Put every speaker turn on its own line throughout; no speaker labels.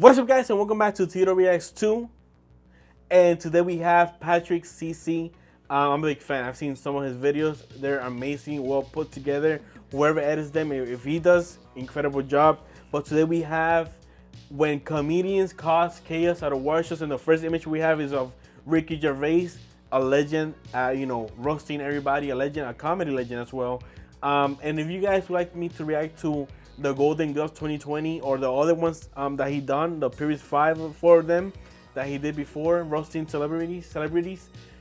What's up, guys, and welcome back to Tito Reacts 2. And today we have Patrick CC. I'm a big fan. I've seen some of his videos. They're amazing, well put together. Whoever edits them, if he does, incredible job. But today we have when comedians cause chaos at award shows, and the first image we have is of Ricky Gervais, a legend, roasting everybody, a legend, a comedy legend as well. And if you guys would like me to react to the Golden Globes 2020 or the other ones that he done, the previous 4 of them that he did before, roasting celebrities,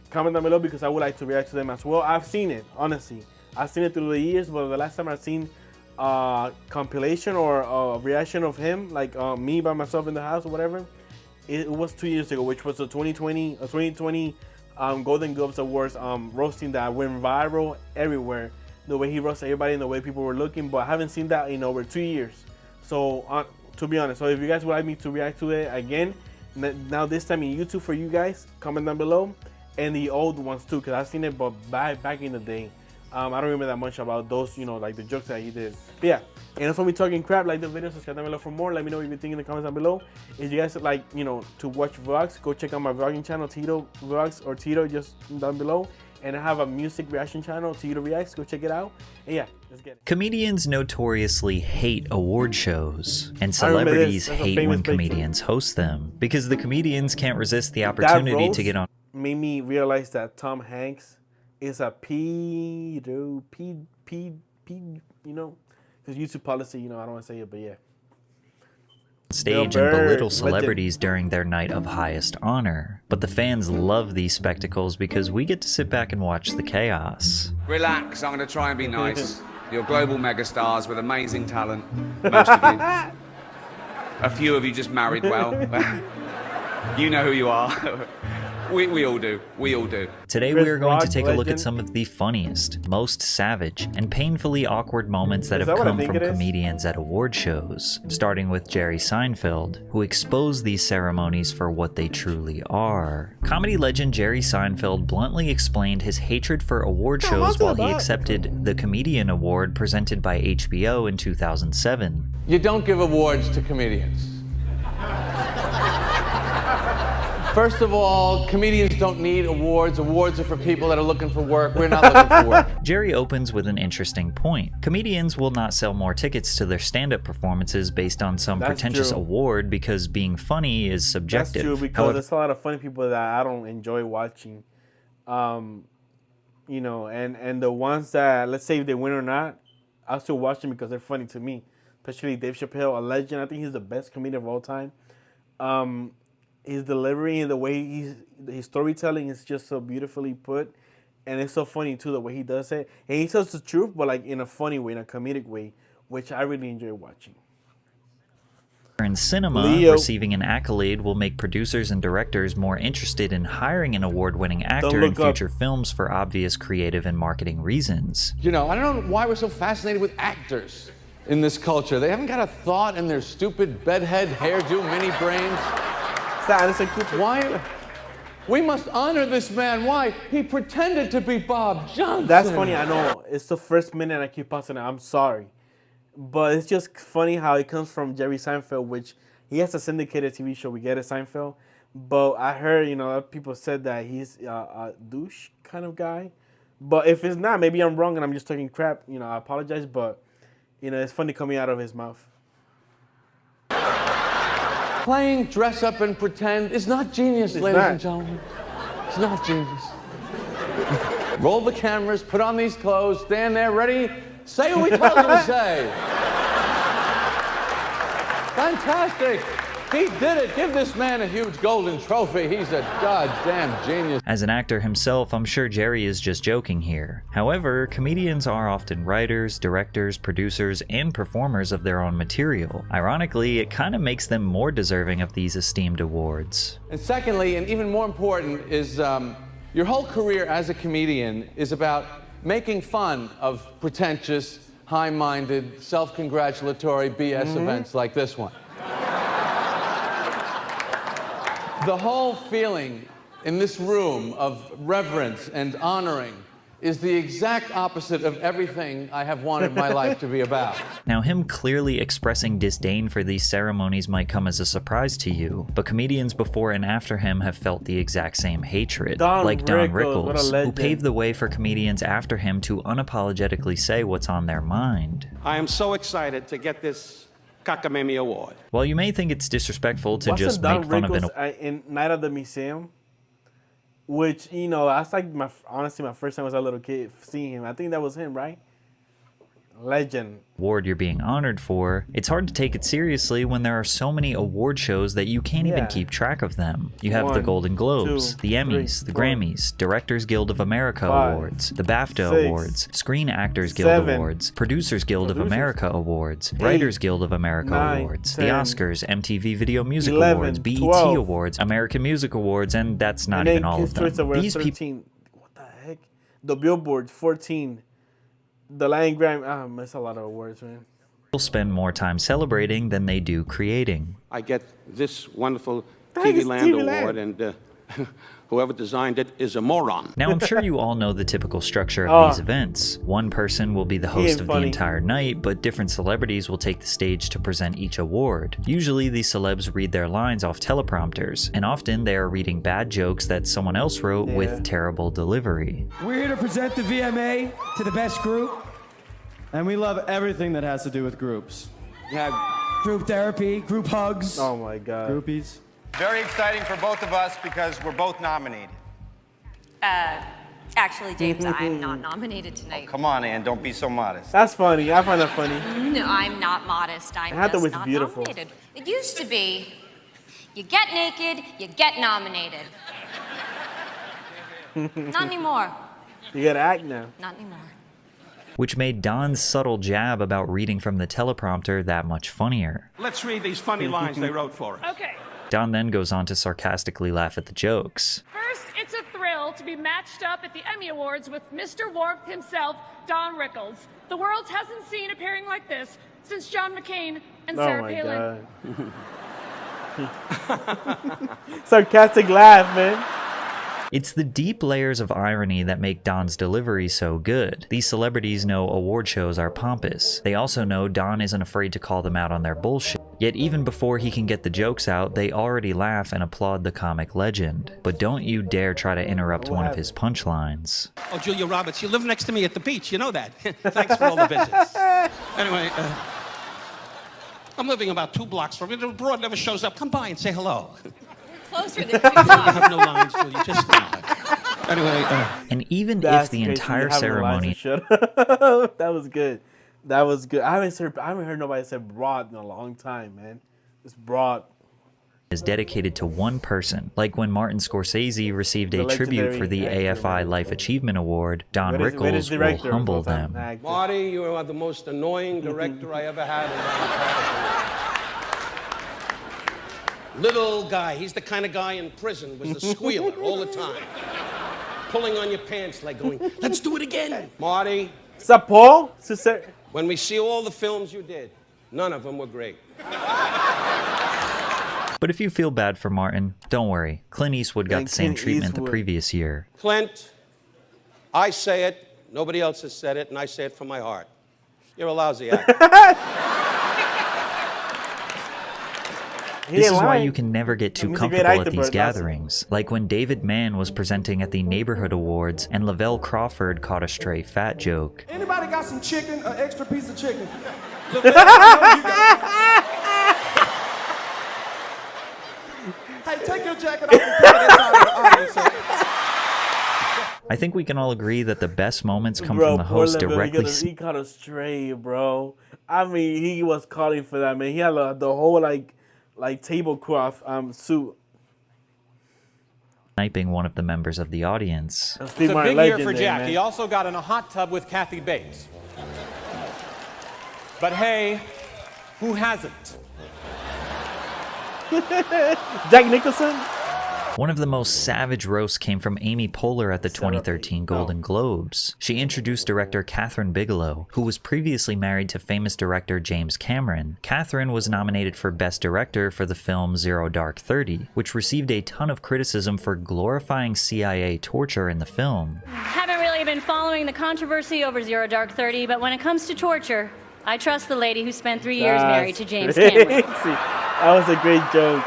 comment down below because I would like to react to them as well. I've seen it, honestly. I've seen it through the years, but the last time I've seen a compilation or a reaction of him, like me by myself in the house or whatever, it was 2 years ago, which was the 2020 Golden Globes Awards roasting that went viral everywhere. The way he roasted everybody and the way people were looking, but I haven't seen that in over 2 years. So to be honest, so if you guys would like me to react to it again, now this time in YouTube for you guys, comment down below, and the old ones too, because I've seen it, but back in the day. I don't remember that much about those, like the jokes that he did. But yeah, and if I'm talking crap, like the video, subscribe down below for more. Let me know what you think in the comments down below. If you guys like, to watch vlogs, go check out my vlogging channel, Tito Vlogs, or Tito, just down below. And I have a music reaction channel, Tito Reacts. Go check it out. And yeah, let's get it.
Comedians notoriously hate award shows, and celebrities hate when comedians host them because the comedians can't resist the opportunity to get on.
Made me realize that Tom Hanks is a pedo, because YouTube policy, I don't want to say it, but yeah.
Stage and belittle celebrities during their night of highest honor. But the fans love these spectacles because we get to sit back and watch the chaos.
Relax, I'm going to try and be nice. You're global megastars with amazing talent. Most of you. A few of you just married well. You know who you are. We all do. We all do.
Today we are going to take a look at some of the funniest, most savage, and painfully awkward moments that have come from comedians at award shows, starting with Jerry Seinfeld, who exposed these ceremonies for what they truly are. Comedy legend Jerry Seinfeld bluntly explained his hatred for award shows while he accepted the Comedian Award presented by HBO in 2007.
You don't give awards to comedians. First of all, comedians don't need awards. Awards are for people that are looking for work. We're not looking for work.
Jerry opens with an interesting point. Comedians will not sell more tickets to their stand-up performances based on some pretentious award because being funny is subjective.
That's true, because there's a lot of funny people that I don't enjoy watching. And the ones that, let's say if they win or not, I'll still watch them because they're funny to me. Especially Dave Chappelle, a legend. I think he's the best comedian of all time. His delivery and the way his storytelling is just so beautifully put, and it's so funny too the way he does it. And he tells the truth, but like in a funny way, in a comedic way, which I really enjoy watching.
In cinema, receiving an accolade will make producers and directors more interested in hiring an award-winning actor in future films for obvious creative and marketing reasons.
I don't know why we're so fascinated with actors in this culture. They haven't got a thought in their stupid bedhead hairdo mini brains. Why? We must honor this man. Why? He pretended to be Bob Johnson.
That's funny, I know. It's the first minute I keep pausing it. I'm sorry. But it's just funny how it comes from Jerry Seinfeld, which he has a syndicated TV show. We get it, Seinfeld. But I heard, people said that he's a douche kind of guy. But if it's not, maybe I'm wrong and I'm just talking crap. I apologize. But, it's funny coming out of his mouth.
Playing dress up and pretend is not genius, ladies and gentlemen. It's not genius. Roll the cameras, put on these clothes, stand there, ready, say what we told you to say. Fantastic. He did it. Give this man a huge golden trophy. He's a goddamn genius.
As an actor himself, I'm sure Jerry is just joking here. However, comedians are often writers, directors, producers, and performers of their own material. Ironically, it kind of makes them more deserving of these esteemed awards.
And secondly, and even more important, is your whole career as a comedian is about making fun of pretentious, high-minded, self-congratulatory BS events like this one. The whole feeling in this room of reverence and honoring is the exact opposite of everything I have wanted my life to be about.
Now, him clearly expressing disdain for these ceremonies might come as a surprise to you, but comedians before and after him have felt the exact same hatred, like Don Rickles, who paved the way for comedians after him to unapologetically say what's on their mind.
I am so excited to get this Cockamamie Award.
While you may think it's disrespectful to just make fun of an
in Night at the Museum, which, you know, that's like honestly my first time as a little kid seeing him. I think that was him, right? Legend.
Award you're being honored for, it's hard to take it seriously when there are so many award shows that you can't even keep track of them. You have the Golden Globes, the Emmys, the Grammys, Directors Guild of America Awards, the BAFTA Awards, Screen Actors Guild Awards, Producers Guild of America Awards, Writers Guild of America Awards, the Oscars, MTV Video Music Awards, BET Awards, American Music Awards, and that's not even all of them. These people,
what the heck? The Billboard 14. The Lion Grammy, that's a lot of awards, man.
People spend more time celebrating than they do creating.
I get this wonderful TV Land Award, and whoever designed it is a moron.
Now, I'm sure you all know the typical structure of these events. One person will be the host of the entire night, but different celebrities will take the stage to present each award. Usually, these celebs read their lines off teleprompters, and often they are reading bad jokes that someone else wrote with terrible delivery.
We're here to present the VMA to the best group, and we love everything that has to do with groups. You have group therapy, group hugs.
Oh my God.
Groupies.
Very exciting for both of us because we're both nominated.
Actually, James, I'm not nominated tonight.
Oh, come on, Ann, don't be so modest.
That's funny. I find that funny.
No, I'm not modest. I'm just not nominated. It used to be, you get naked, you get nominated. Not anymore.
You gotta act now.
Not anymore.
Which made Don's subtle jab about reading from the teleprompter that much funnier.
Let's read these funny lines they wrote for us.
Okay.
Don then goes on to sarcastically laugh at the jokes.
First, it's a thrill to be matched up at the Emmy Awards with Mr. Warmth himself, Don Rickles. The world hasn't seen a pairing like this since John McCain and Sarah Palin.
God. Sarcastic laugh, man.
It's the deep layers of irony that make Don's delivery so good. These celebrities know award shows are pompous. They also know Don isn't afraid to call them out on their bullshit. Yet even before he can get the jokes out, they already laugh and applaud the comic legend. But don't you dare try to interrupt one of his punchlines.
Oh, Julia Roberts, you live next to me at the beach. You know that. Thanks for all the visits. Anyway, I'm living about 2 blocks from you. The broad never shows up. Come by and say hello.
Closer than 2 blocks.
I have no lines, Julia. Just anyway.
And even if the entire ceremony...
That was good. That was good. I haven't heard nobody say broad in a long time, man. It's broad.
Is dedicated to one person. Like when Martin Scorsese received a tribute for the AFI Life Achievement Award, Don Rickles will humble them.
Marty, you are the most annoying director I ever had in my entire career. Little guy, he's the kind of guy in prison was the squealer all the time. Pulling on your pants like going, let's do it again. Marty.
What's up, Paul?
When we see all the films you did, none of them were great.
But if you feel bad for Martin, don't worry. Clint Eastwood got the same treatment the previous year.
Clint, I say it, nobody else has said it, and I say it from my heart. You're a lousy actor.
This is why you can never get too comfortable at these gatherings. Like when David Mann was presenting at the Neighborhood Awards and Lavelle Crawford caught a stray fat joke.
Anybody got some chicken, an extra piece of chicken? Hey, take your jacket off and put it inside the audience.
I think we can all agree that the best moments come from the host directly.
He caught a stray, bro. I mean, he was calling for that, man. He had the whole like tablecloth suit.
Sniping one of the members of the audience.
It's a big year for Jack. He also got in a hot tub with Kathy Bates. But hey, who hasn't?
Jack Nicholson?
One of the most savage roasts came from Amy Poehler at the 2013 Golden Globes. She introduced director Kathryn Bigelow, who was previously married to famous director James Cameron. Kathryn was nominated for Best Director for the film Zero Dark 30, which received a ton of criticism for glorifying CIA torture in the film.
Haven't really
lately been following the controversy over Zero Dark 30, but when it comes to torture, I trust the lady who spent 3 years married to James Cameron.
That was a great joke.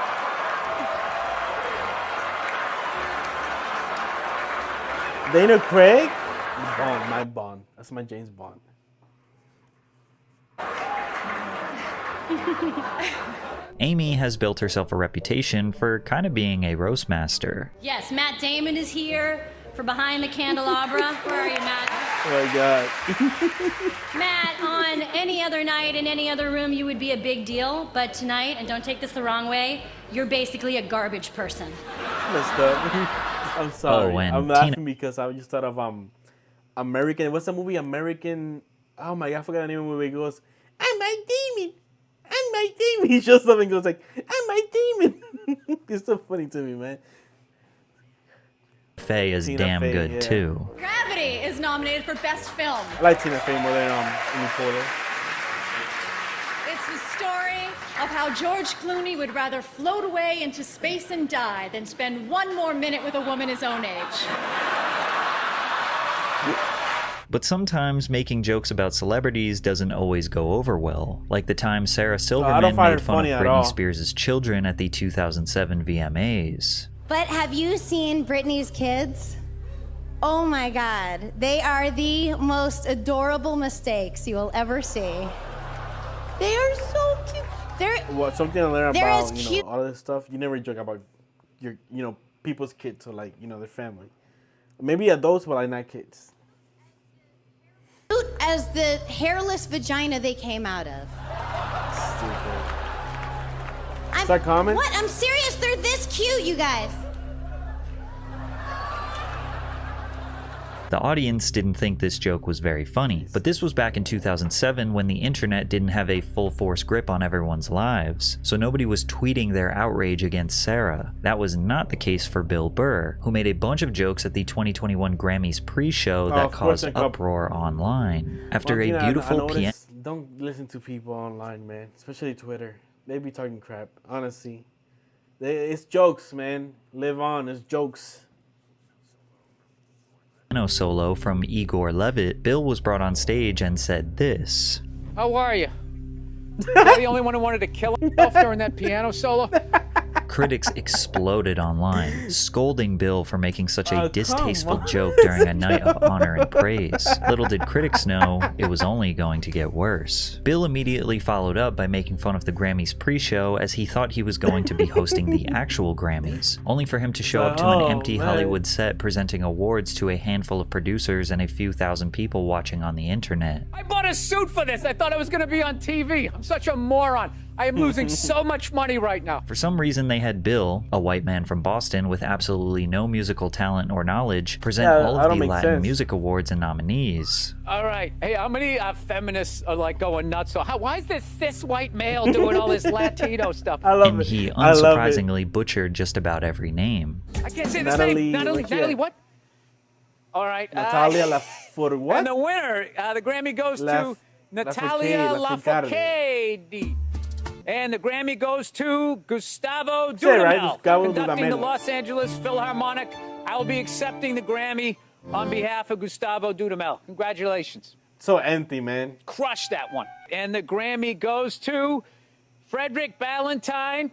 Daniel Craig? Bond, my Bond. That's my James Bond.
Amy has built herself a reputation for kind of being a roast master.
Yes, Matt Damon is here for Behind the Candelabra. Where are you, Matt?
Oh my God.
Matt, on any other night in any other room, you would be a big deal. But tonight, and don't take this the wrong way, you're basically a garbage person.
Messed up. I'm sorry.
Oh, and
I'm laughing because I just thought of American. What's the movie? American. Oh my God, I forgot the name of the movie. It goes, I'm my demon. I'm my demon. He shows up and goes like, I'm my demon. It's so funny to me, man.
Faye is
Tina
damn
Fey,
good
yeah.
too.
Gravity is nominated for Best Film.
I like Tina Fey more than Amy Poehler.
It's the story of how George Clooney would rather float away into space and die than spend one more minute with a woman his own age.
But sometimes making jokes about celebrities doesn't always go over well, like the time Sarah Silverman made fun of Britney Spears' children at the 2007 VMAs.
But have you seen Britney's kids? Oh my God, they are the most adorable mistakes you will ever see. They are so cute. They're
what something I learned
they're
about
as cute.
all this stuff. You never joke about your people's kids or like their family. Maybe adults, but like not kids.
Cute as the hairless vagina they came out of.
Stupid. Is that common?
What? I'm serious. They're this cute, you guys.
The audience didn't think this joke was very funny, but this was back in 2007 when the internet didn't have a full-force grip on everyone's lives, so nobody was tweeting their outrage against Sarah. That was not the case for Bill Burr, who made a bunch of jokes at the 2021 Grammys pre-show that caused uproar online. After a beautiful piano...
Don't listen to people online, man, especially Twitter. They be talking crap, honestly. It's jokes, man. Live on, it's jokes.
Solo from Igor Levit, Bill was brought on stage and said this.
How are you? You're the only one who wanted to kill himself during that piano solo?
Critics exploded online, scolding Bill for making such a distasteful joke during a night of honor and praise. Little did critics know, it was only going to get worse. Bill immediately followed up by making fun of the Grammys pre-show as he thought he was going to be hosting the actual Grammys, only for him to show up to an empty Hollywood set presenting awards to a handful of producers and a few thousand people watching on the internet.
I bought a suit for this. I thought I was going to be on TV. I'm such a moron. I am losing so much money right now.
For some reason, they had Bill, a white man from Boston with absolutely no musical talent or knowledge, present all of the Latin Music Awards and nominees.
All right. Hey, how many feminists are like going nuts? So why is this cis white male doing all this Latino stuff?
And he unsurprisingly butchered just about every name.
I can't say this name. Natalie what? All right.
Natalia Lafourcade.
And the winner, the Grammy goes to Natalia Lafourcade. And the Grammy goes to Gustavo Dudamel, conducting the Los Angeles Philharmonic. I will be accepting the Grammy on behalf of Gustavo Dudamel. Congratulations.
So empty, man.
Crush that one. And the Grammy goes to Frederick Ballantyne,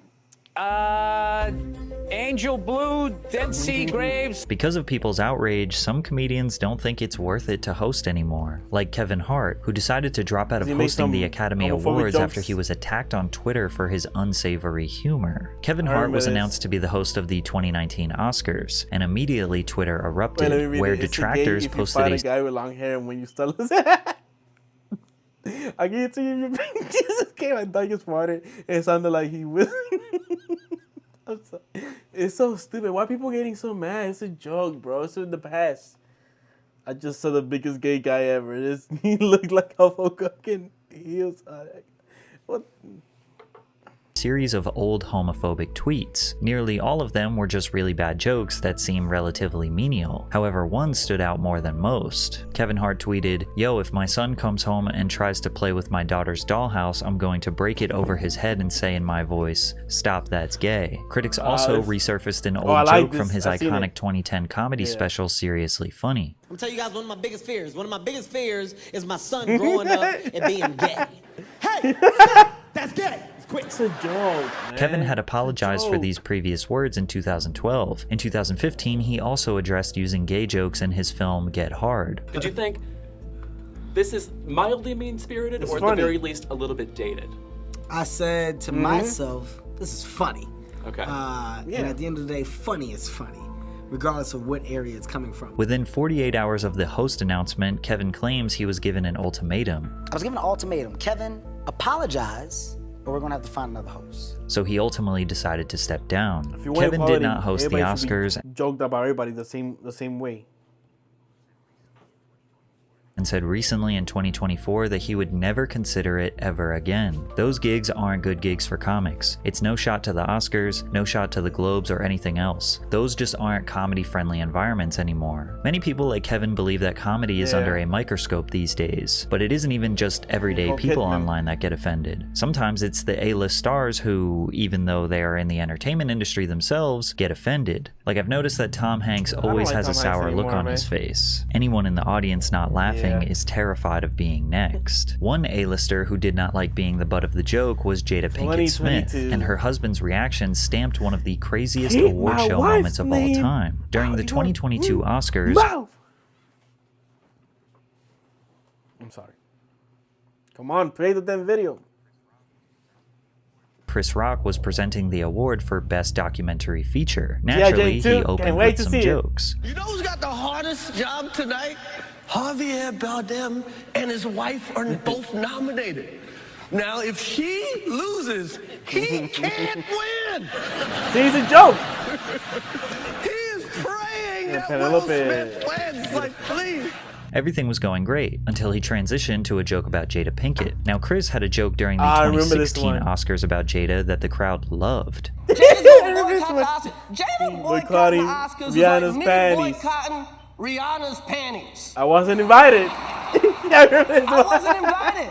Angel Blue, Dead Sea Graves.
Because of people's outrage, some comedians don't think it's worth it to host anymore. Like Kevin Hart, who decided to drop out of hosting the Academy Awards after he was attacked on Twitter for his unsavory humor. Kevin Hart was announced to be the host of the 2019 Oscars, and immediately Twitter erupted, where detractors posted
a guy with long hair and when you start I give it to you. Jesus came. I thought you farted. It sounded like he was. It's so stupid. Why are people getting so mad? It's a joke, bro. It's in the past. I just saw the biggest gay guy ever. He looked like a fucking heels. What?
series of old homophobic tweets. Nearly all of them were just really bad jokes that seem relatively menial. However, one stood out more than most. Kevin Hart tweeted, "Yo, if my son comes home and tries to play with my daughter's dollhouse, I'm going to break it over his head and say in my voice, 'Stop, that's gay.'" Critics also resurfaced an old joke from his iconic 2010 comedy special, Seriously Funny.
I'm gonna tell you guys one of my biggest fears. One of my biggest fears is my son growing up and being gay. Hey, that's gay. It's quick.
It's a joke, man.
Kevin had apologized for these previous words in 2012. In 2015, he also addressed using gay jokes in his film Get Hard.
Did you think this is mildly mean-spirited or at the very least a little bit dated?
I said to myself, this is funny.
Okay.
And at the end of the day, funny is funny, regardless of what area it's coming from.
Within 48 hours of the host announcement, Kevin claims he was given an ultimatum.
I was given an ultimatum. Kevin, apologize, or we're going to have to find another host.
So he ultimately decided to step down. Kevin did not host the Oscars.
Joked about everybody the same way.
And said recently in 2024 that he would never consider it ever again. Those gigs aren't good gigs for comics. It's no shot to the Oscars, no shot to the Globes or anything else. Those just aren't comedy-friendly environments anymore. Many people like Kevin believe that comedy is under a microscope these days, but it isn't even just everyday people online that get offended. Sometimes it's the A-list stars who, even though they are in the entertainment industry themselves, get offended. Like I've noticed that Tom Hanks always has a sour look on his face. Anyone in the audience not laughing is terrified of being next. One A-lister who did not like being the butt of the joke was Jada Pinkett Smith, and her husband's reaction stamped one of the craziest award show moments of all time. During the 2022 Oscars,
I'm sorry. Come on, play the damn video.
Chris Rock was presenting the award for Best Documentary Feature. Naturally, he opened with some jokes.
You know who's got the hardest job tonight? Javier Bardem and his wife are both nominated. Now, if she loses, he can't win.
See, it's a joke.
He is praying that Will Smith wins. Like, please.
Everything was going great until he transitioned to a joke about Jada Pinkett. Now, Chris had a joke during the 2016 Oscars about Jada that the crowd loved.
Jada boycotting the Oscars.
Rihanna's
like
panties.
Boycotting Rihanna's panties.
I wasn't invited.
I wasn't invited.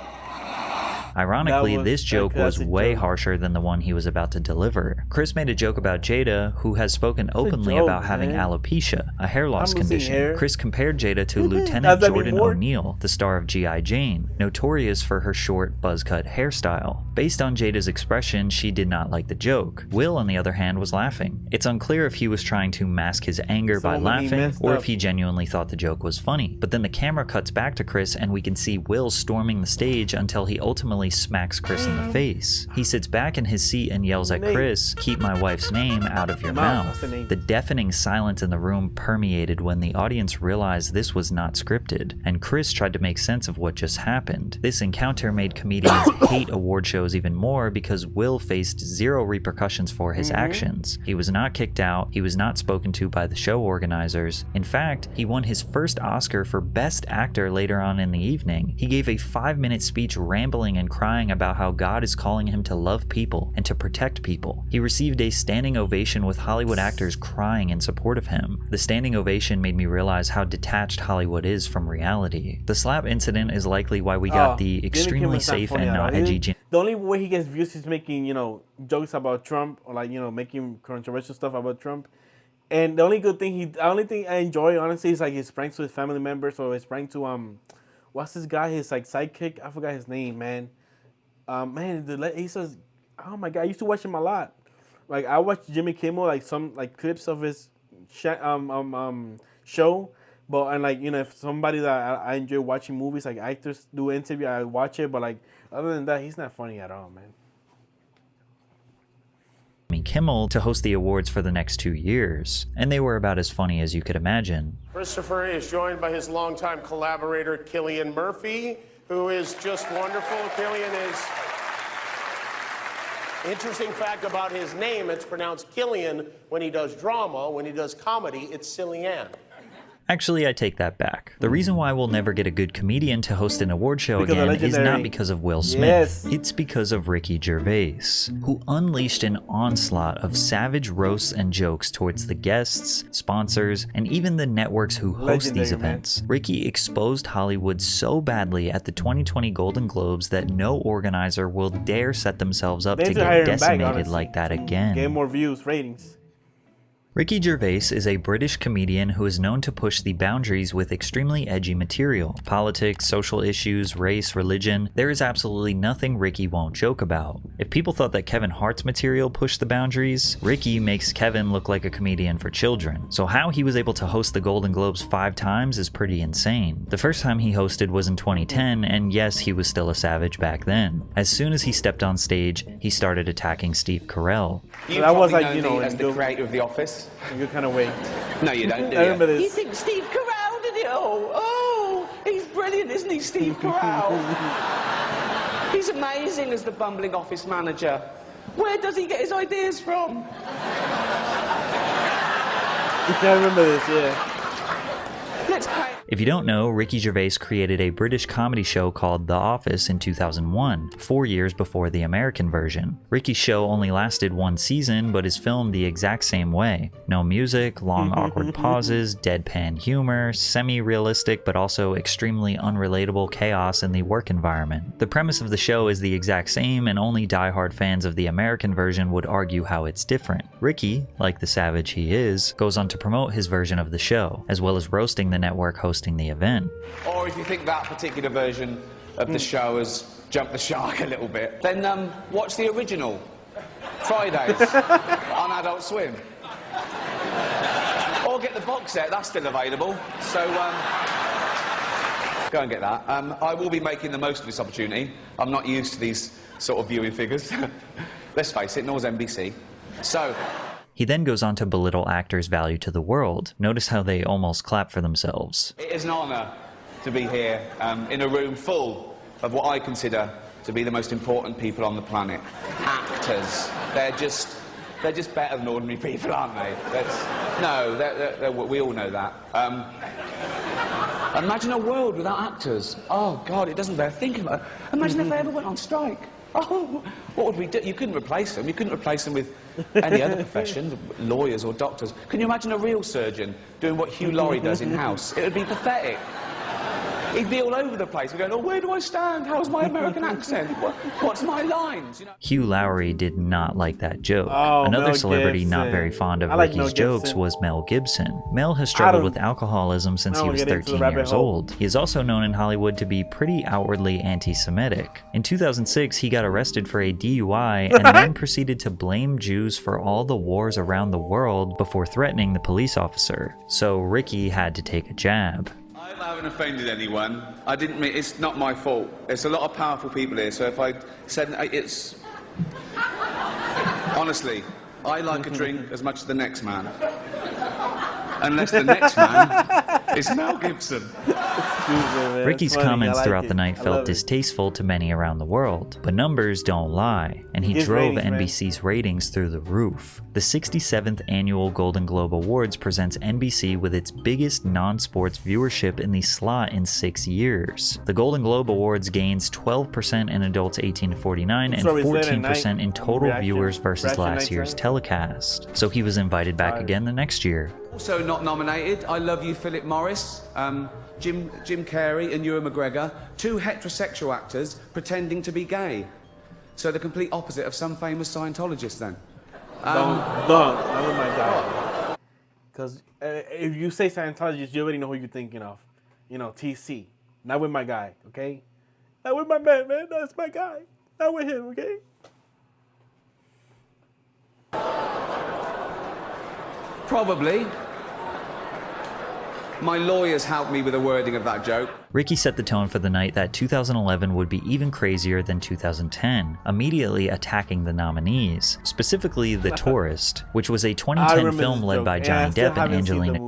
Ironically, this joke was way harsher than the one he was about to deliver. Chris made a joke about Jada, who has spoken openly about having alopecia, a hair loss condition. Chris compared Jada to Lieutenant Jordan O'Neill, the star of G.I. Jane, notorious for her short, buzz-cut hairstyle. Based on Jada's expression, she did not like the joke. Will, on the other hand, was laughing. It's unclear if he was trying to mask his anger by laughing, or if he genuinely thought the joke was funny. But then the camera cuts back to Chris, and we can see Will storming the stage until he ultimately smacks Chris in the face. He sits back in his seat and yells at Chris, "Keep my wife's name out of your mouth." The deafening silence in the room permeated when the audience realized this was not scripted, and Chris tried to make sense of what just happened. This encounter made comedians hate award shows even more because Will faced zero repercussions for his actions. He was not kicked out, he was not spoken to by the show organizers. In fact, he won his first Oscar for Best Actor later on in the evening. He gave a 5-minute speech rambling and crying about how God is calling him to love people and to protect people. He received a standing ovation with Hollywood actors crying in support of him. The standing ovation made me realize how detached Hollywood is from reality. The slap incident is likely why we got the extremely safe and not edgy.
The only way he gets views is making, jokes about Trump or making controversial stuff about Trump. And the only only thing I enjoy honestly is his pranks to his family members or his prank to what's this guy, his sidekick? I forgot his name, man. He says, oh my God, I used to watch him a lot. I watched Jimmy Kimmel, some clips of his show. But if somebody that I enjoy watching movies, actors do interview, I watch it. But other than that, he's not funny at all, man.
Kimmel to host the awards for the next 2 years, and they were about as funny as you could imagine.
Christopher is joined by his longtime collaborator, Cillian Murphy, who is just wonderful. Cillian is... Interesting fact about his name, it's pronounced Killian when he does drama. When he does comedy, it's Cillian.
Actually, I take that back. The reason why we'll never get a good comedian to host an award show again is not because of Will Smith. It's because of Ricky Gervais, who unleashed an onslaught of savage roasts and jokes towards the guests, sponsors, and even the networks who host these events. Ricky exposed Hollywood so badly at the 2020 Golden Globes that no organizer will dare set themselves up to get decimated like that again.
Get more views, ratings.
Ricky Gervais is a British comedian who is known to push the boundaries with extremely edgy material. Politics, social issues, race, religion, there is absolutely nothing Ricky won't joke about. If people thought that Kevin Hart's material pushed the boundaries, Ricky makes Kevin look like a comedian for children. So how he was able to host the Golden Globes 5 times is pretty insane. The first time he hosted was in 2010, and yes, he was still a savage back then. As soon as he stepped on stage, he started attacking Steve Carell.
You probably know me as the creator of The Office.
In a good kind of way.
No, you don't, do
I remember this.
You think Steve Carell did it all? Oh, he's brilliant, isn't he, Steve Carell? He's amazing as the bumbling office manager. Where does he get his ideas from?
I remember this, yeah.
Let's play.
If you don't know, Ricky Gervais created a British comedy show called The Office in 2001, 4 years before the American version. Ricky's show only lasted 1 season, but is filmed the exact same way. No music, long awkward pauses, deadpan humor, semi-realistic but also extremely unrelatable chaos in the work environment. The premise of the show is the exact same, and only diehard fans of the American version would argue how it's different. Ricky, like the savage he is, goes on to promote his version of the show, as well as roasting the network hosting the event.
Or if you think that particular version of the show has jumped the shark a little bit, then watch the original, Fridays, on Adult Swim. Or get the box set, that's still available. So, go and get that. I will be making the most of this opportunity. I'm not used to these sort of viewing figures. Let's face it, nor is NBC. So...
He then goes on to belittle actors' value to the world. Notice how they almost clap for themselves.
It is an honour to be here in a room full of what I consider to be the most important people on the planet. Actors. They're just better than ordinary people, aren't they? We all know that. Imagine a world without actors. Oh, God, it doesn't bear thinking about it. Imagine if they ever went on strike. Oh, what would we do? You couldn't replace them. You couldn't replace them with any other profession, lawyers or doctors. Can you imagine a real surgeon doing what Hugh Laurie does in-house? It would be pathetic. He'd be all over the place. We're going, oh, where do I stand? How's my American accent? What's my lines? You know?
Hugh Laurie did not like that joke. Another celebrity not very fond of Ricky's jokes was Mel Gibson. Mel has struggled with alcoholism since he was 13 years old. He is also known in Hollywood to be pretty outwardly anti-Semitic. In 2006, he got arrested for a DUI and then proceeded to blame Jews for all the wars around the world before threatening the police officer. So Ricky had to take a jab.
I haven't offended anyone. I didn't mean, it's not my fault. There's a lot of powerful people here, so if I said it's... Honestly, I like a drink as much as the next man. Unless the next man is Mel Gibson.
Ricky's comments throughout the night felt distasteful to many around the world, but numbers don't lie, and he drove NBC's ratings through the roof. The 67th Annual Golden Globe Awards presents NBC with its biggest non-sports viewership in the slot in 6 years. The Golden Globe Awards gains 12% in adults 18 to 49 and 14% in total viewers versus last year's telecast. So he was invited back again the next year.
Also not nominated, I Love You, Philip Morris, Jim Carrey and Ewan McGregor, 2 heterosexual actors pretending to be gay. So the complete opposite of some famous Scientologists then.
Not with my guy. Because if you say Scientologist, you already know who you're thinking of. You know, TC. Not with my guy, okay? Not with my man. That's my guy. Not with him, okay?
Probably. My lawyers helped me with the wording of that joke.
Ricky set the tone for the night that 2011 would be even crazier than 2010, immediately attacking the nominees, specifically The Tourist, which was a 2010 film led by Johnny Depp and Angelina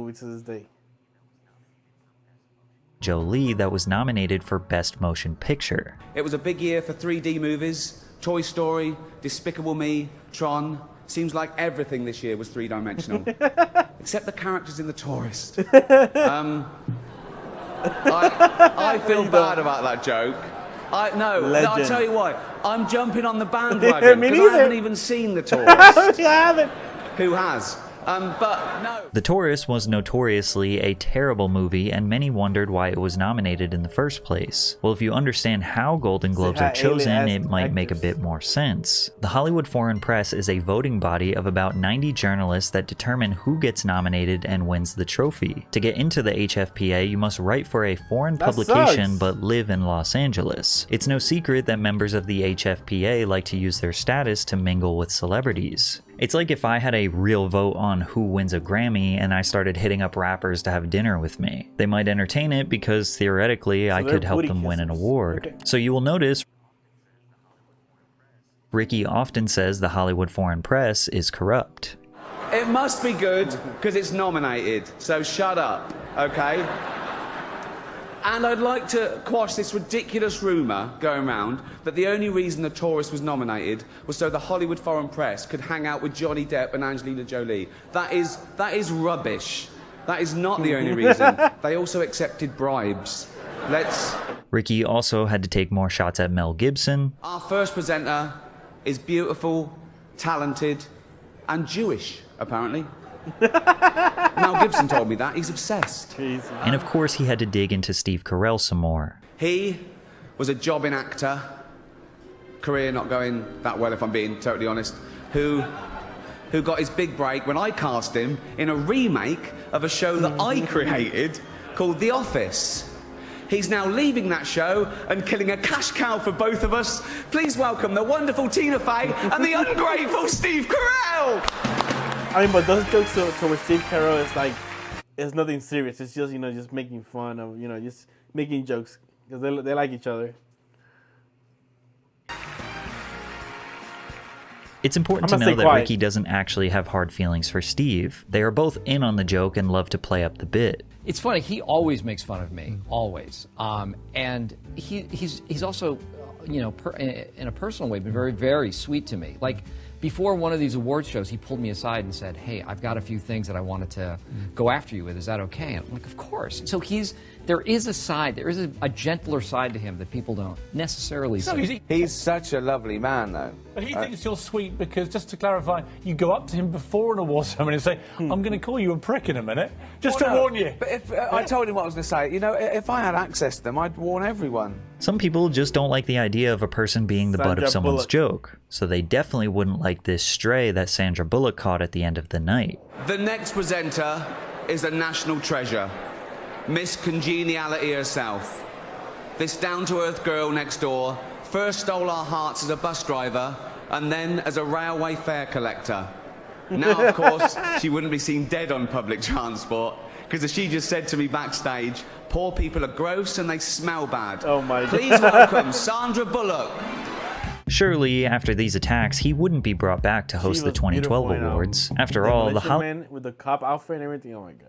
Jolie that was nominated for Best Motion Picture.
It was a big year for 3D movies. Toy Story, Despicable Me, Tron. Seems like everything this year was three-dimensional. except the characters in The Tourist. I feel bad about that joke. No, I'll tell you why. I'm jumping on the bandwagon because I haven't even seen The Tourist.
I haven't.
Who has? But no.
The Tourist was notoriously a terrible movie, and many wondered why it was nominated in the first place. Well, if you understand how Golden Globes are chosen, it might make a bit more sense. The Hollywood Foreign Press is a voting body of about 90 journalists that determine who gets nominated and wins the trophy. To get into the HFPA, you must write for a foreign publication but live in Los Angeles. It's no secret that members of the HFPA like to use their status to mingle with celebrities. It's like if I had a real vote on who wins a Grammy and I started hitting up rappers to have dinner with me. They might entertain it because theoretically I could help them win an award. Okay. So you will notice Ricky often says the Hollywood Foreign Press is corrupt.
It must be good because it's nominated, so shut up, okay? And I'd like to quash this ridiculous rumour going around that the only reason The Tourist was nominated was so the Hollywood Foreign Press could hang out with Johnny Depp and Angelina Jolie. That is rubbish. That is not the only reason. They also accepted bribes.
Ricky also had to take more shots at Mel Gibson.
Our first presenter is beautiful, talented, and Jewish, apparently. Mel Gibson told me that. He's obsessed.
And of course he had to dig into Steve Carell some more.
He was a jobbing actor, career not going that well if I'm being totally honest, who got his big break when I cast him in a remake of a show that I created called The Office. He's now leaving that show and killing a cash cow for both of us. Please welcome the wonderful Tina Fey and the ungrateful Steve Carell!
I mean, but those jokes towards Steve Carell is like, it's nothing serious. It's just, just making fun of, just making jokes because they like each other.
It's important to know that Ricky doesn't actually have hard feelings for Steve. They are both in on the joke and love to play up the bit.
It's funny. He always makes fun of me, always. And he's also, in a personal way, been very, very sweet to me. Like, before one of these award shows, he pulled me aside and said, "Hey, I've got a few things that I wanted to go after you with. Is that okay?" And I'm like, "Of course." So there is a gentler side to him that people don't necessarily see.
He's such a lovely man, though.
But he thinks you're sweet because, just to clarify, you go up to him before an award ceremony and say, "I'm going to call you a prick in a minute," just to warn you.
But if I told him what I was going to say, if I had access to them, I'd warn everyone.
Some people just don't like the idea of a person being the butt of someone's joke, so they definitely wouldn't like this stray that Sandra Bullock caught at the end of the night.
The next presenter is a national treasure, Miss Congeniality herself. This down-to-earth girl next door first stole our hearts as a bus driver and then as a railway fare collector. Now, of course, she wouldn't be seen dead on public transport because, as she just said to me backstage, poor people are gross and they smell bad.
Oh my God.
Please welcome Sandra Bullock.
Surely, after these attacks, he wouldn't be brought back to host the 2012 awards. After all, the
man with the cop outfit and everything, oh my God.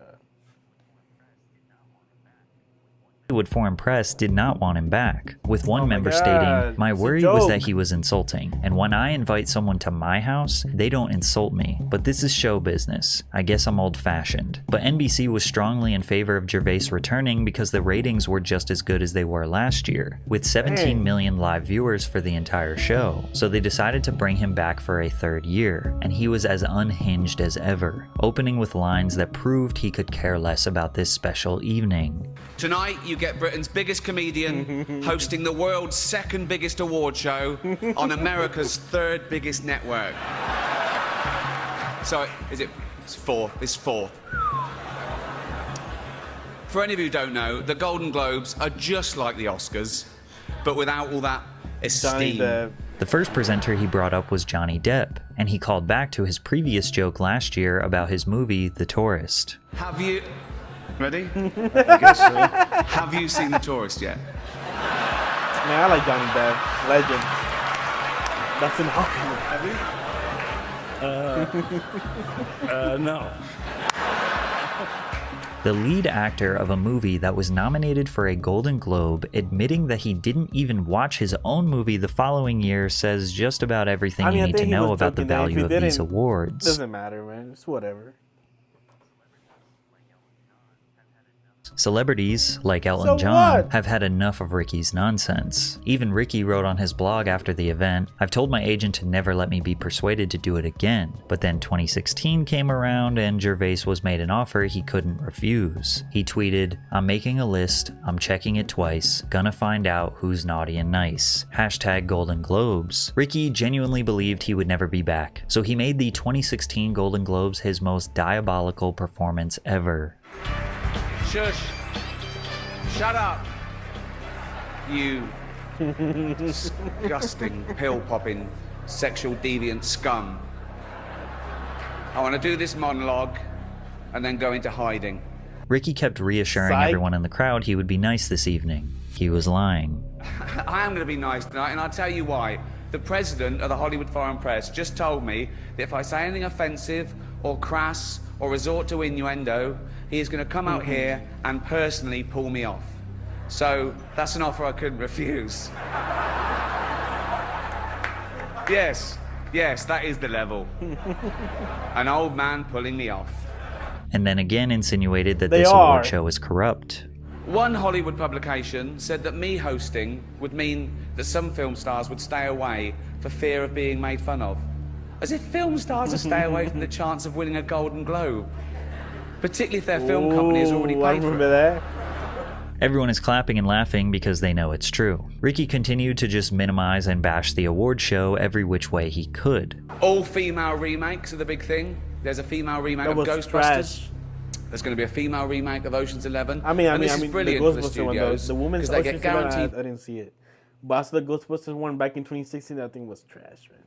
Hollywood Foreign Press did not want him back, with one member stating, "My worry was that he was insulting, and when I invite someone to my house, they don't insult me, but this is show business. I guess I'm old-fashioned." But NBC was strongly in favor of Gervais returning because the ratings were just as good as they were last year, with 17 million live viewers for the entire show. So they decided to bring him back for a third year, and he was as unhinged as ever, opening with lines that proved he could care less about this special evening.
Tonight, you get Britain's biggest comedian hosting the world's second biggest award show on America's third biggest network. So, it's fourth. It's fourth. For any of you who don't know, the Golden Globes are just like the Oscars, but without all that esteem.
The first presenter he brought up was Johnny Depp, and he called back to his previous joke last year about his movie, The Tourist.
Have you... Ready? I guess so. Have you seen The Tourist yet?
Man, I like Johnny Depp. Legend. That's an
Have you? No.
The lead actor of a movie that was nominated for a Golden Globe, admitting that he didn't even watch his own movie the following year, says just about everything you need to know about the value of these awards.
Doesn't matter, man. It's whatever.
Celebrities, like Elton John, have had enough of Ricky's nonsense. Even Ricky wrote on his blog after the event, "I've told my agent to never let me be persuaded to do it again, but then 2016 came around and Gervais was made an offer he couldn't refuse." He tweeted, "I'm making a list, I'm checking it twice, gonna find out who's naughty and nice. Hashtag Golden Globes." Ricky genuinely believed he would never be back, so he made the 2016 Golden Globes his most diabolical performance ever.
Shush. Shut up. You disgusting, pill-popping, sexual deviant scum. I want to do this monologue and then go into hiding.
Ricky kept reassuring everyone in the crowd he would be nice this evening. He was lying.
I am going to be nice tonight, and I'll tell you why. The president of the Hollywood Foreign Press just told me that if I say anything offensive or crass or resort to innuendo, he is going to come out here and personally pull me off. So that's an offer I couldn't refuse. Yes, that is the level. An old man pulling me off.
And then again insinuated that this award show is corrupt.
One Hollywood publication said that me hosting would mean that some film stars would stay away for fear of being made fun of. As if film stars would stay away from the chance of winning a Golden Globe. Particularly if their film company has already paid for it.
That.
Everyone is clapping and laughing because they know it's true. Ricky continued to just minimize and bash the award show every which way he could.
All female remakes are the big thing. There's a female remake of Ghostbusters.
Trash.
There's going to be a female remake of Ocean's 11.
This
is brilliant
the
for the
Ghostbusters one, the woman's
they get guaranteed.
I didn't see it. But I saw the Ghostbusters one back in 2016. That thing was trash, man.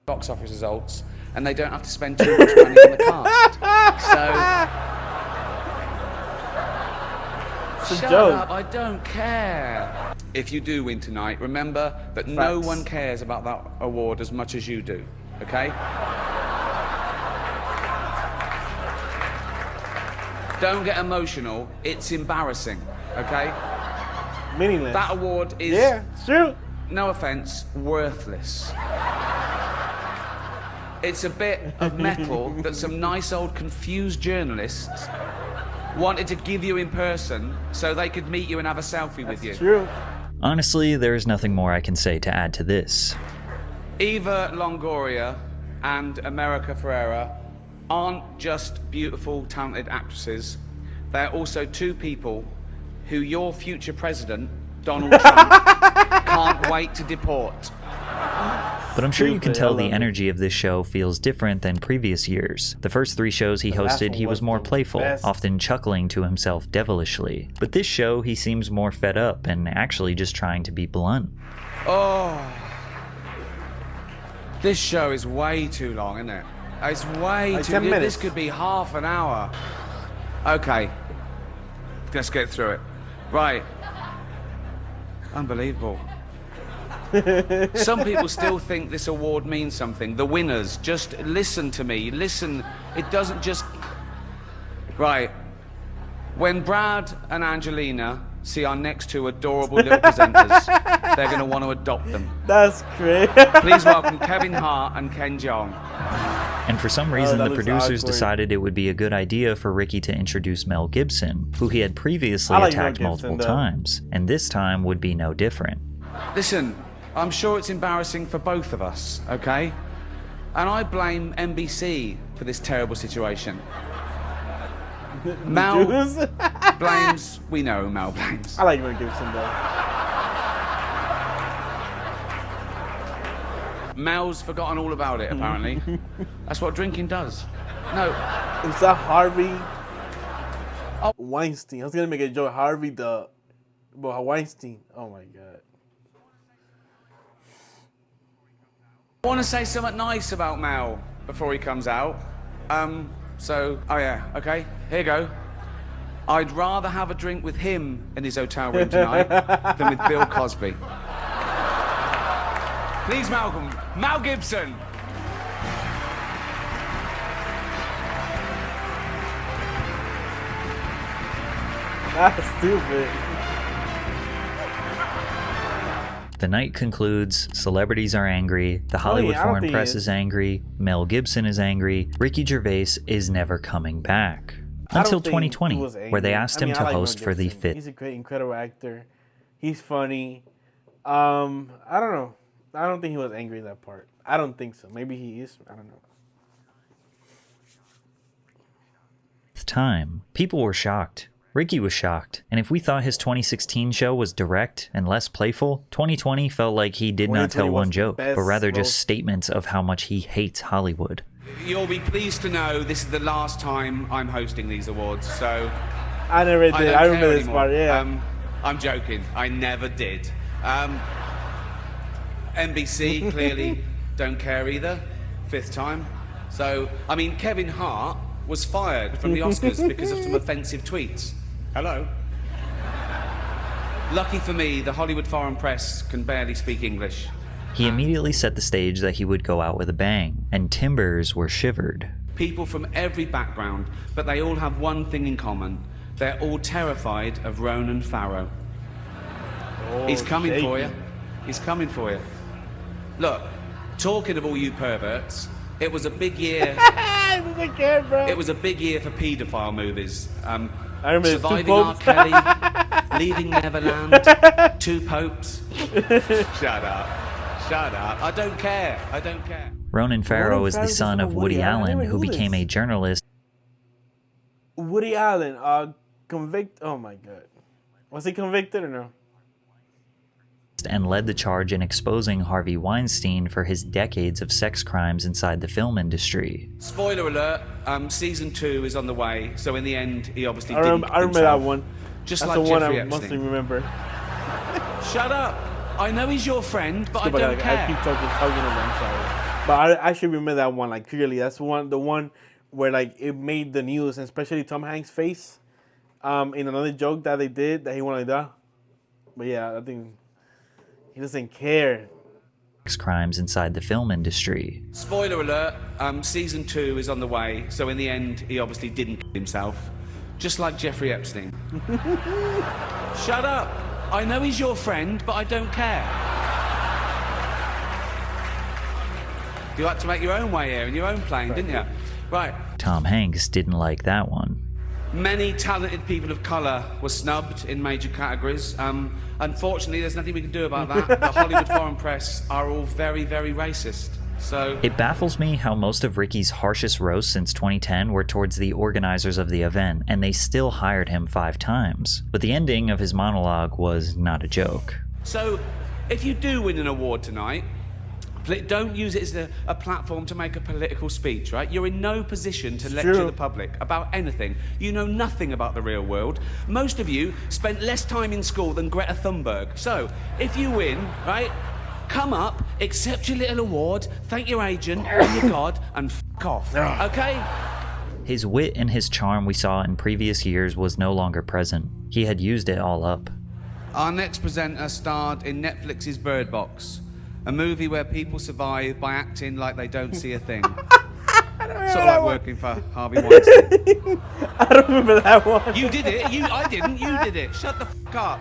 Box office results, and they don't have to spend too much money on the cast. So, shut up! I don't care. If you do win tonight, remember that no one cares about that award as much as you do. Okay? Don't get emotional. It's embarrassing. Okay?
Meaningless.
That award is,
it's true.
No offense, worthless. It's a bit of metal that some nice old confused journalists wanted to give you in person so they could meet you and have a selfie with you.
True.
Honestly, there is nothing more I can say to add to this.
Eva Longoria and America Ferrera aren't just beautiful, talented actresses. They're also two people who your future president, Donald Trump, can't wait to deport.
But I'm sure you can tell the energy of this show feels different than previous years. The first 3 shows he hosted, he was more playful, often chuckling to himself devilishly. But this show, he seems more fed up and actually just trying to be blunt.
Oh, this show is way too long, isn't it? It's way too long. This could be half an hour. Okay, let's get through it. Right. Unbelievable. Some people still think this award means something. The winners, just listen to me. Listen, it doesn't just... Right. When Brad and Angelina see our next 2 adorable little presenters, they're going to want to adopt them.
That's great.
Please welcome Kevin Hart and Ken Jeong.
And for some reason, the producers decided it would be a good idea for Ricky to introduce Mel Gibson, who he had previously attacked multiple times, and this time would be no different.
Listen, I'm sure it's embarrassing for both of us, okay? And I blame NBC for this terrible situation. Mel blames... We know who Mel blames.
I like Mel Gibson, though.
Mel's forgotten all about it, apparently. That's what drinking does. No.
Is that Harvey Weinstein? I was going to make a joke. Harvey the... Well, Weinstein. Oh, my God.
I want to say something nice about Mel before he comes out. Oh yeah, okay, here you go. I'd rather have a drink with him in his hotel room tonight than with Bill Cosby. Please welcome Mel Gibson.
That's stupid.
The night concludes, celebrities are angry, the Hollywood Foreign Press is angry, Mel Gibson is angry, Ricky Gervais is never coming back. Until 2020, where they asked him to host for the fifth.
He's a great, incredible actor. He's funny. I don't know. I don't think he was angry at that part. I don't think so. Maybe he is. I don't know.
Time, people were shocked. Ricky was shocked, and if we thought his 2016 show was direct and less playful, 2020 felt like he did not tell one joke, but rather just statements of how much he hates Hollywood.
You'll be pleased to know this is the last time I'm hosting these awards, so...
I never did. I remember this part, yeah.
I'm joking. I never did. NBC clearly don't care either. 5th time. So, I mean, Kevin Hart was fired from the Oscars because of some offensive tweets. Hello? Lucky for me, the Hollywood foreign press can barely speak English.
He immediately set the stage that he would go out with a bang, and timbers were shivered.
People from every background, but they all have one thing in common. They're all terrified of Ronan Farrow.
Oh,
He's coming for you. He's coming for you. Look, talking of all you perverts, it was a big year. It was a big year for paedophile movies.
I remember
Surviving R. Kelly, Leaving Neverland, 2 Popes. Shut up. Shut up. I don't care. I don't care.
Ronan Farrow is the son of Woody Allen, who became a journalist.
Woody Allen, oh my God. Was he convicted or no?
And led the charge in exposing Harvey Weinstein for his decades of sex crimes inside the film industry.
Spoiler alert, season 2 is on the way, so in the end, he obviously
I remember that one.
Just
That's
like
the one
Jeffrey
I
Epstein.
mostly remember.
Shut up! I know he's your friend, but I don't care.
I keep talking over him, I'm sorry. But I actually remember that one, like, clearly. That's the one where, like, it made the news, and especially Tom Hanks' face in another joke that they did, that he wanted to die. But yeah, I think... he doesn't care.
Crimes inside the film industry.
Spoiler alert, season 2 is on the way, so in the end, he obviously didn't kill himself. Just like Jeffrey Epstein. Shut up! I know he's your friend, but I don't care. You had to make your own way here in your own plane, didn't you? Right.
Tom Hanks didn't like that one.
Many talented people of colour were snubbed in major categories. Unfortunately, there's nothing we can do about that. The Hollywood foreign press are all very, very racist. So
it baffles me how most of Ricky's harshest roasts since 2010 were towards the organizers of the event, and they still hired him 5 times. But the ending of his monologue was not a joke.
So, if you do win an award tonight, don't use it as a platform to make a political speech, right? You're in no position to lecture the public about anything. You know nothing about the real world. Most of you spent less time in school than Greta Thunberg. So, if you win, right, come up, accept your little award, thank your agent and your God, and f*** off, okay?
His wit and his charm we saw in previous years was no longer present. He had used it all up.
Our next presenter starred in Netflix's Bird Box, a movie where people survive by acting like they don't see a thing. Sort of like working for Harvey Weinstein.
I don't remember that one.
You did it. I didn't. You did it. Shut the f*** up.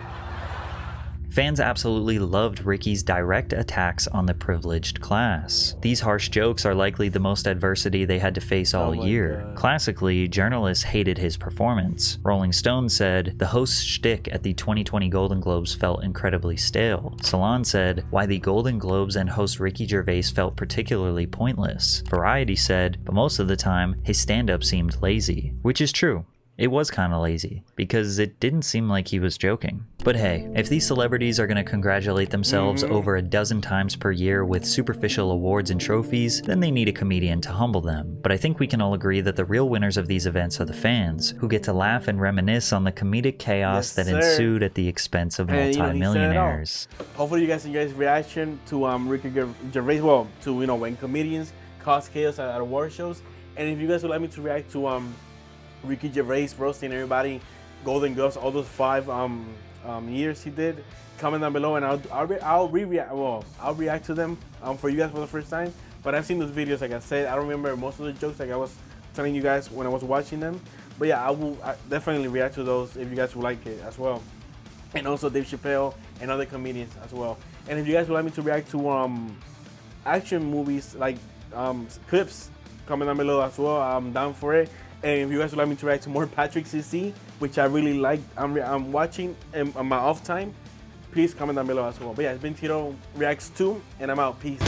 Fans absolutely loved Ricky's direct attacks on the privileged class. These harsh jokes are likely the most adversity they had to face all year. God. Classically, journalists hated his performance. Rolling Stone said, the host's shtick at the 2020 Golden Globes felt incredibly stale. Salon said, why the Golden Globes and host Ricky Gervais felt particularly pointless. Variety said, but most of the time, his stand-up seemed lazy. Which is true. It was kinda lazy, because it didn't seem like he was joking. But hey, if these celebrities are gonna congratulate themselves over a dozen times per year with superficial awards and trophies, then they need a comedian to humble them. But I think we can all agree that the real winners of these events are the fans, who get to laugh and reminisce on the comedic chaos that ensued at the expense of multi-millionaires.
Hopefully you guys enjoyed his reaction to Ricky Gervais, well, to, when comedians cause chaos at award shows. And if you guys would like me to react to Ricky Gervais roasting everybody, Golden Globes, all those 5 years he did, comment down below, and I'll react to them for you guys for the first time. But I've seen those videos, like I said. I don't remember most of the jokes, like I was telling you guys when I was watching them. But yeah, I will definitely react to those if you guys would like it as well. And also Dave Chappelle and other comedians as well. And if you guys would like me to react to action movies, like clips, comment down below as well. I'm down for it. And if you guys would like me to react to more Patrick CC, which I really like, I'm watching on my off time, please comment down below as well. But yeah, it's been Tito Reacts 2, and I'm out. Peace.